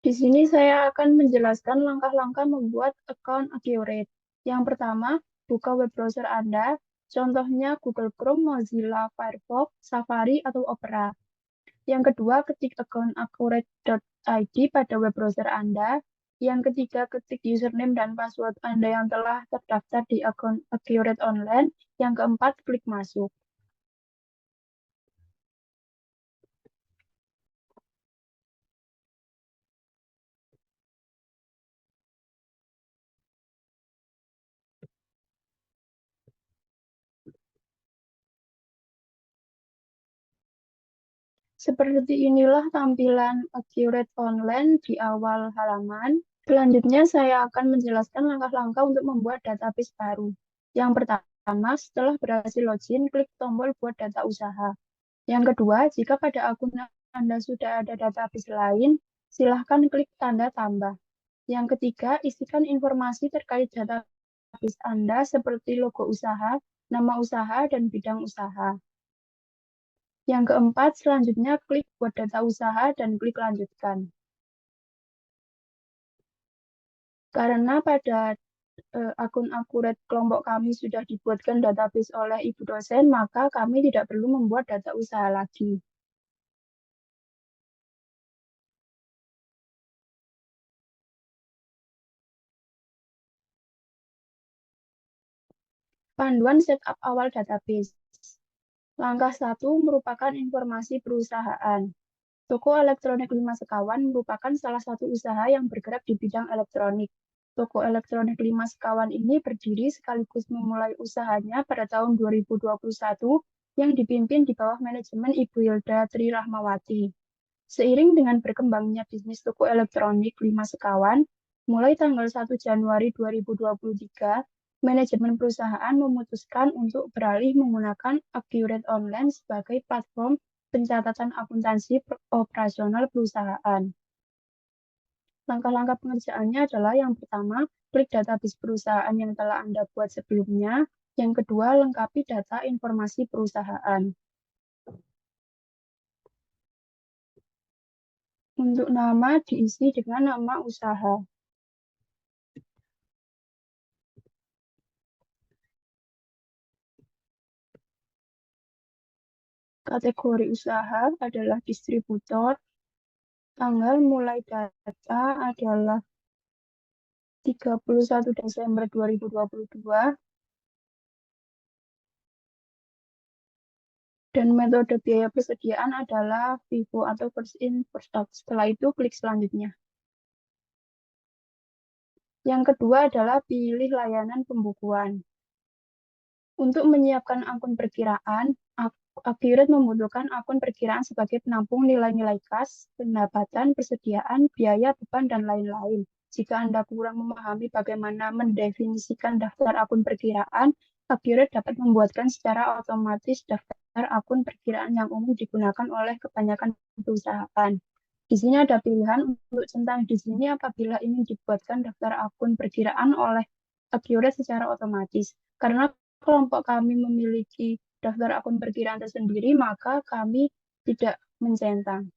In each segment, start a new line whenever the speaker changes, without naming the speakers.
Di sini saya akan menjelaskan langkah-langkah membuat account Accurate. Yang pertama, buka web browser Anda, contohnya Google Chrome, Mozilla Firefox, Safari, atau Opera. Yang kedua, ketik account accurate.id pada web browser Anda. Yang ketiga, ketik username dan password Anda yang telah terdaftar di akun Accurate Online. Yang keempat, klik masuk. Seperti inilah tampilan Accurate Online di awal halaman. Selanjutnya, saya akan menjelaskan langkah-langkah untuk membuat database baru. Yang pertama, setelah berhasil login, klik tombol buat data usaha. Yang kedua, jika pada akun Anda sudah ada database lain, silahkan klik tanda tambah. Yang ketiga, isikan informasi terkait database Anda seperti logo usaha, nama usaha, dan bidang usaha. Yang keempat, selanjutnya klik buat data usaha dan klik lanjutkan. Karena pada akun akurat kelompok kami sudah dibuatkan database oleh Ibu dosen, maka kami tidak perlu membuat data usaha lagi. Panduan setup awal database. Langkah 1 merupakan informasi perusahaan. Toko elektronik 5 Sekawan merupakan salah satu usaha yang bergerak di bidang elektronik. Toko elektronik 5 Sekawan ini berdiri sekaligus memulai usahanya pada tahun 2021 yang dipimpin di bawah manajemen Ibu Hilda Tri Rahmawati. Seiring dengan berkembangnya bisnis toko elektronik 5 Sekawan, mulai tanggal 1 Januari 2023, manajemen perusahaan memutuskan untuk beralih menggunakan Accurate Online sebagai platform pencatatan akuntansi operasional perusahaan. Langkah-langkah pengerjaannya adalah yang pertama, klik database perusahaan yang telah Anda buat sebelumnya. Yang kedua, lengkapi data informasi perusahaan. Untuk nama diisi dengan nama usaha. Kategori usaha adalah distributor. Tanggal mulai data adalah 31 Desember 2022. Dan metode biaya persediaan adalah FIFO atau first in, first out. Setelah itu, klik selanjutnya. Yang kedua adalah pilih layanan pembukuan. Untuk menyiapkan akun perkiraan, Accurate membutuhkan akun perkiraan sebagai penampung nilai-nilai kas, pendapatan, persediaan, biaya, beban, dan lain-lain. Jika Anda kurang memahami bagaimana mendefinisikan daftar akun perkiraan, Accurate dapat membuatkan secara otomatis daftar akun perkiraan yang umum digunakan oleh kebanyakan perusahaan. Di sini ada pilihan untuk centang di sini apabila ingin dibuatkan daftar akun perkiraan oleh Accurate secara otomatis. Karena kelompok kami memiliki daftar akun perkiraan tersendiri, maka kami tidak mencentang.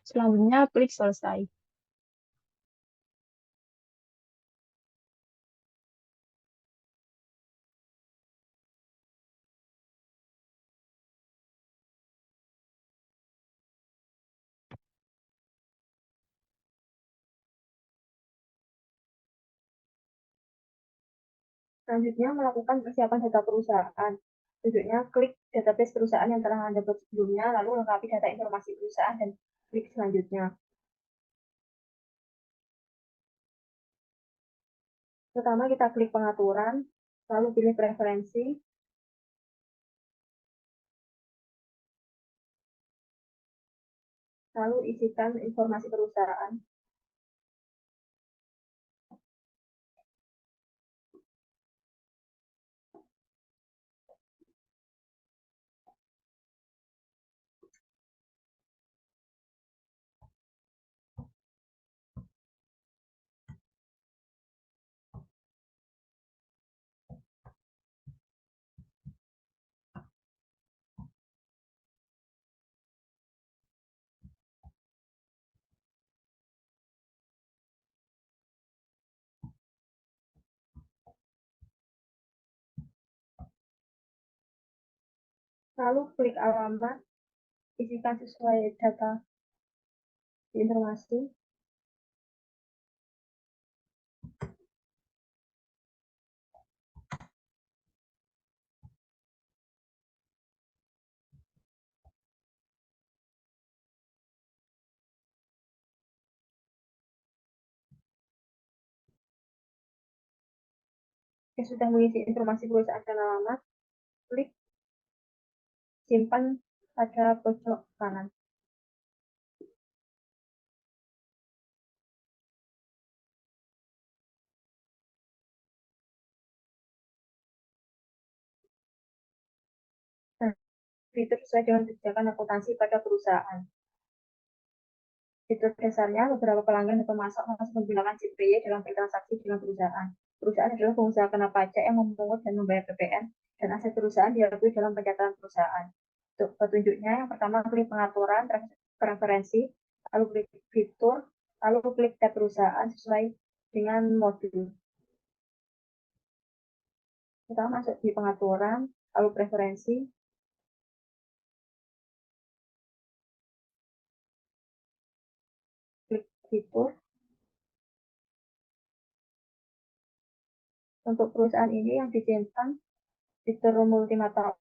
Selanjutnya, klik selesai. Selanjutnya, melakukan persiapan data perusahaan. Selanjutnya, klik database perusahaan yang telah Anda buat sebelumnya, lalu lengkapi data informasi perusahaan dan klik selanjutnya. Pertama, kita klik pengaturan, lalu pilih preferensi, lalu isikan informasi perusahaan. Lalu klik alamat, isikan sesuai data di informasi. Yang sudah mengisi informasi perusahaan dan alamat, klik simpan pada pojok kanan. Nah, fitur sesuai dengan kebijakan akuntansi pada perusahaan. Fitur dasarnya, beberapa pelanggan atau pemasok masih menggunakan CPY dalam bertransaksi dengan perusahaan. Perusahaan adalah pengusaha kena pajak yang memungut dan membayar PPN, dan aset perusahaan diakui dalam pencatatan perusahaan. Untuk petunjuknya, yang pertama klik pengaturan, preferensi, lalu klik fitur, lalu klik tab perusahaan sesuai dengan modul. Kita masuk di pengaturan, lalu preferensi, klik fitur. Untuk perusahaan ini yang disimpan fitur multimata,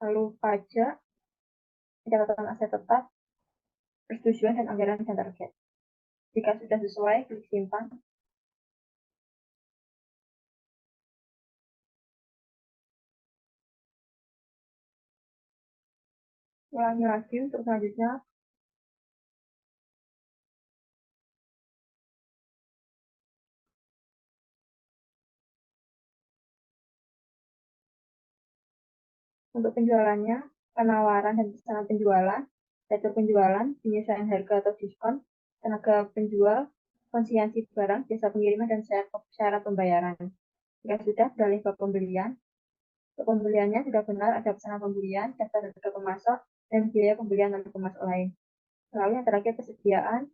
lalu pajak, pencatatan aset tetap, persetujuan dan anggaran dan target. Jika sudah sesuai, klik simpan. Ulangi lagi untuk selanjutnya. Untuk penjualannya, penawaran dan pesanan penjualan, fitur penjualan, penyesuaian harga atau diskon, tenaga penjual, konsinyasi barang, jasa pengiriman, dan syarat pembayaran. Jika sudah, beralih ke pembelian. Untuk pembeliannya sudah benar, ada pesanan pembelian, daftar harga pemasok, dan biaya pembelian oleh pemasok lain. Lalu yang terakhir persediaan.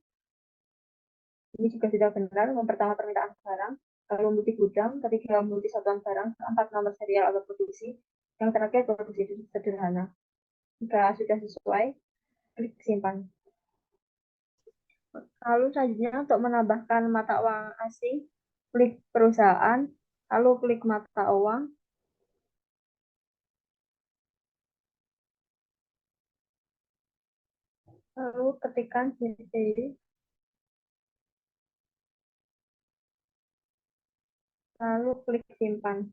Ini juga sudah benar, pertama permintaan barang, lalu multi gudang, ketiga multi satuan barang, keempat nomor serial atau produksi, yang terakhir produksi sederhana. Jika sudah sesuai, klik simpan. Lalu selanjutnya untuk menambahkan mata uang asing, klik perusahaan, lalu klik mata uang, lalu ketikkan JPY, lalu klik simpan.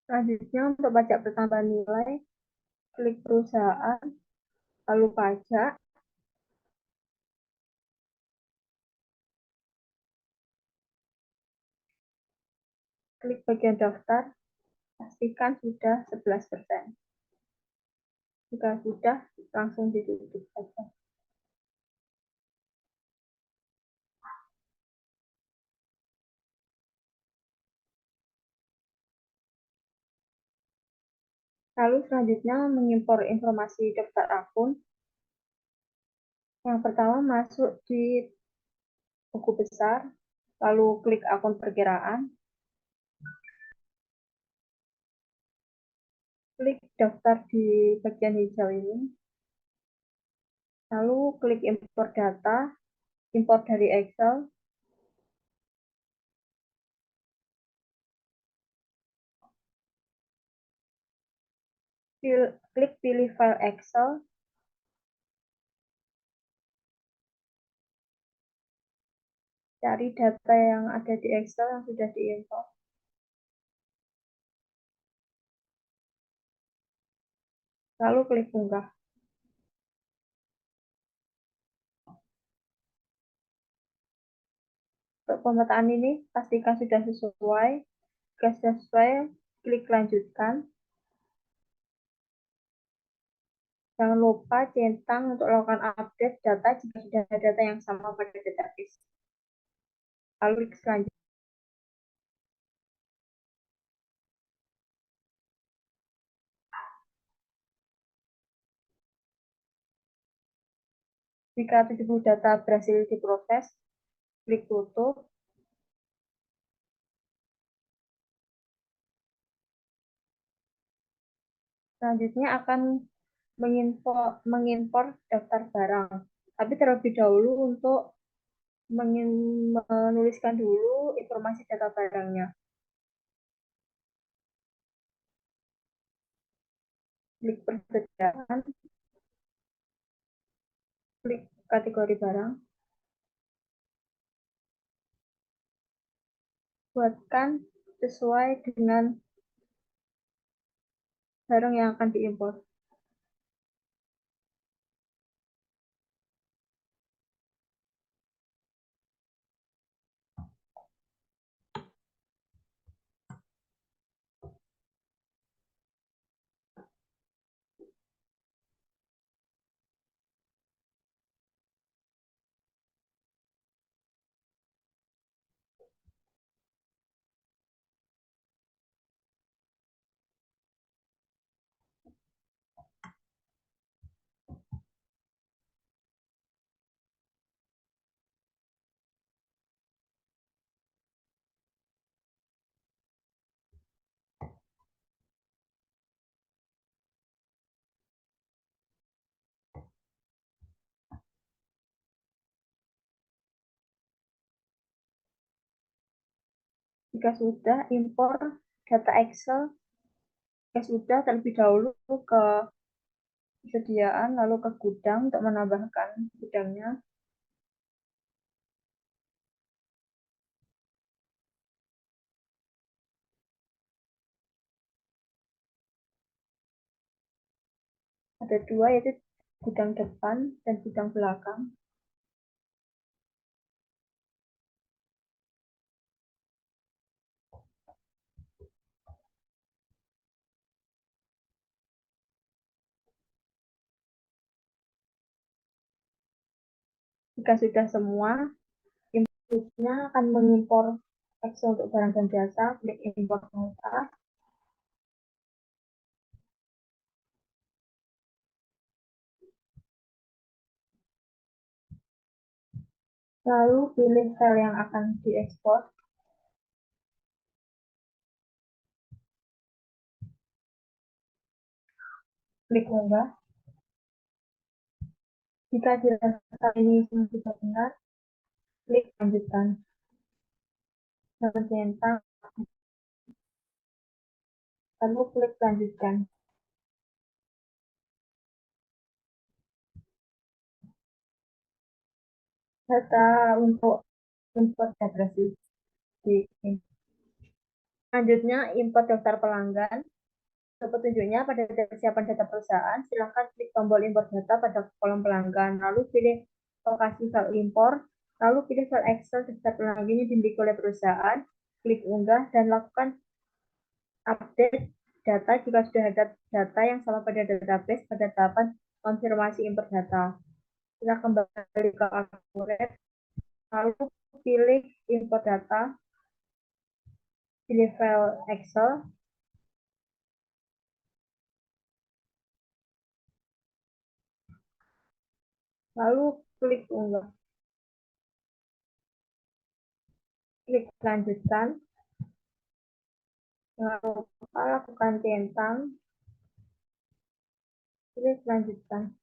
Selanjutnya untuk pajak pertambahan nilai, klik perusahaan, lalu pajak, klik bagian daftar, pastikan sudah 11%. Jika sudah, langsung ditutup saja. Lalu selanjutnya mengimpor informasi daftar akun. Yang pertama masuk di buku besar, lalu klik akun perkiraan, klik daftar di bagian hijau ini, lalu klik impor data, impor dari Excel, klik pilih file Excel, cari data yang ada di Excel yang sudah diimpor. Lalu klik unggah. Untuk pemetaan ini, pastikan sudah sesuai. Jika sudah sesuai, klik lanjutkan. Jangan lupa centang untuk melakukan update data jika sudah ada data yang sama pada database. Lalu klik selanjutnya.
Jika 70 data berhasil diproses, klik tutup. Selanjutnya akan mengimpor daftar barang. Tapi terlebih dahulu untuk menuliskan dulu informasi data barangnya. Klik persediaan, klik kategori barang, buatkan sesuai dengan barang yang akan diimpor. Jika sudah, impor data Excel. Jika sudah, terlebih dahulu ke persediaan, lalu ke gudang untuk menambahkan gudangnya. Ada dua, yaitu gudang depan dan gudang belakang. Jika sudah semua, impornya akan mengimpor Excel untuk barang dan jasa, klik impor data, lalu pilih file yang akan diekspor, klik unggah. Jika dirasa ini sudah benar, klik lanjutkan. Lalu centang, lalu klik lanjutkan. Data untuk import data di selanjutnya import daftar pelanggan. Untuk petunjuknya pada persiapan data perusahaan, silakan klik tombol import data pada kolom pelanggan, lalu pilih lokasi file impor, lalu pilih file Excel daftar pelanggan yang dimiliki oleh perusahaan, klik unggah dan lakukan update data jika sudah ada data yang salah pada database pada tahapan konfirmasi import data. Kita kembali ke Accurate, lalu pilih import data, pilih file Excel, lalu klik unggah. Klik lanjutkan, jangan lupa lakukan centang, klik lanjutkan.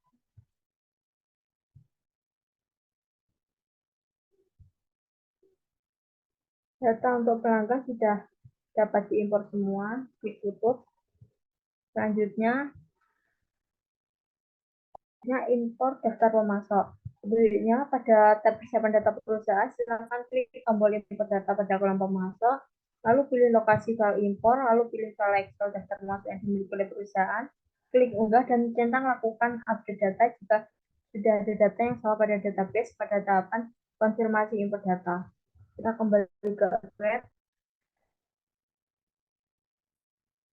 Data untuk pelanggan sudah dapat diimpor semua, klik tutup. Selanjutnya, impor daftar pemasok. Selanjutnya, pada tab persiapan data perusahaan, silakan klik tombol impor data pada kolom pemasok, lalu pilih lokasi file impor, lalu pilih file Excel daftar pemasok yang dimiliki oleh perusahaan, klik unggah dan centang lakukan update data jika sudah ada data yang salah pada database pada tahapan konfirmasi impor data. Kita kembali ke web,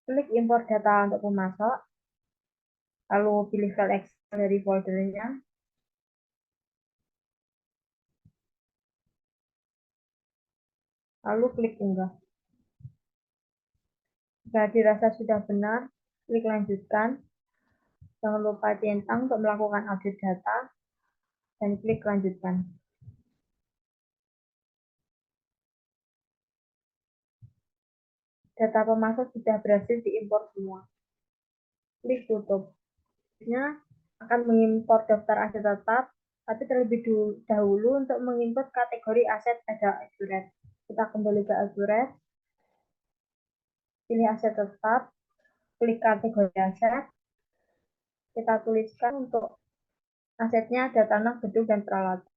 klik impor data untuk pemasok, lalu pilih file Excel dari foldernya, lalu klik unggah. Jika dirasa sudah benar, klik lanjutkan. Jangan lupa centang untuk melakukan update data. dan klik lanjutkan. Data pemasok sudah berhasil diimpor semua. Klik tutup. Selanjutnya akan mengimpor daftar aset tetap, tapi terlebih dahulu untuk mengimpor kategori aset pada Azure. Kita kembali ke Azure, pilih aset tetap, klik kategori aset, kita tuliskan untuk asetnya ada tanah, gedung, dan peralatan.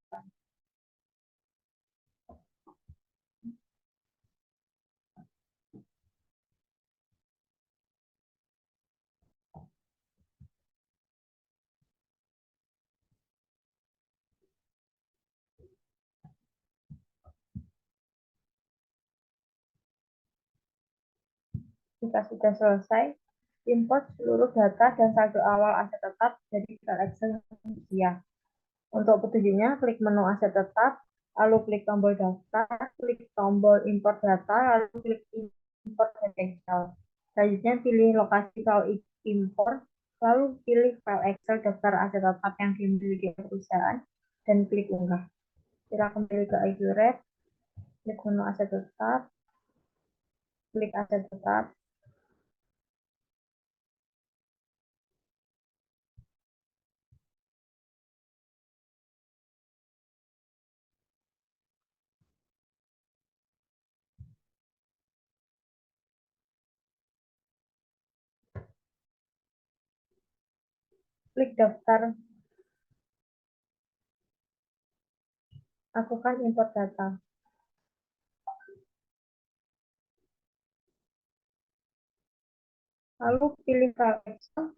Jika sudah selesai, import seluruh data dan saldo awal aset tetap dari file Excel ya. Untuk petunjuknya, klik menu aset tetap, lalu klik tombol daftar, klik tombol import data, lalu klik import dari Excel. Selanjutnya pilih lokasi file import, lalu pilih file Excel daftar aset tetap yang dimiliki perusahaan, dan klik unggah. Kita kembali ke Azure, klik menu aset tetap, klik aset tetap, klik daftar, lakukan import data. Lalu pilih file Excel,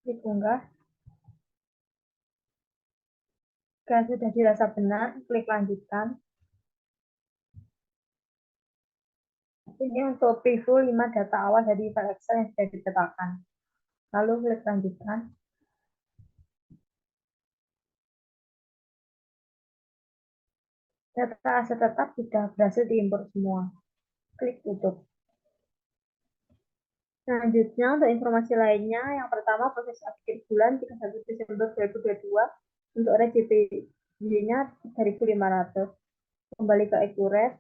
klik unggah. Jika sudah dirasa benar, klik lanjutkan. Ini untuk preview 5 data awal dari file Excel yang sudah ditetapkan. Lalu klik lanjutkan. Data aset tetap sudah berhasil diimpor semua. Klik tutup. Selanjutnya, untuk informasi lainnya, yang pertama proses akhir bulan 31 Desember 2022 untuk RJPJ-nya 3.500. Kembali ke Accurate,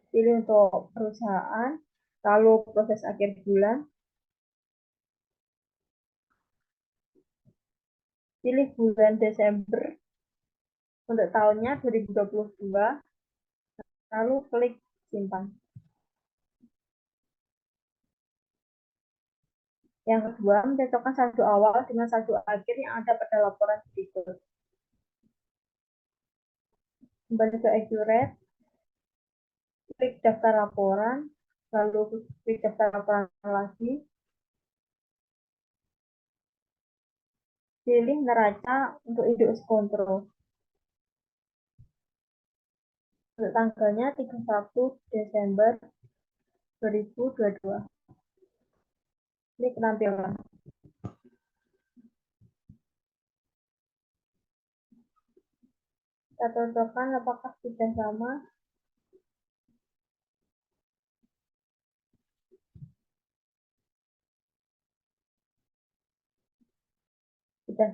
pilih untuk perusahaan, lalu proses akhir bulan, pilih bulan Desember untuk tahunnya 2022, lalu klik simpan. Yang kedua, mencocokkan saldo awal dengan saldo akhir yang ada pada laporan berikut. Kembali ke Accurate, klik daftar laporan, lalu klik daftar laporan lagi, pilih neraca untuk induk kontrol. Untuk tanggalnya 31 Desember 2022. Ini penampilan. Kita cocokkan apakah sudah sama. Sudah sama.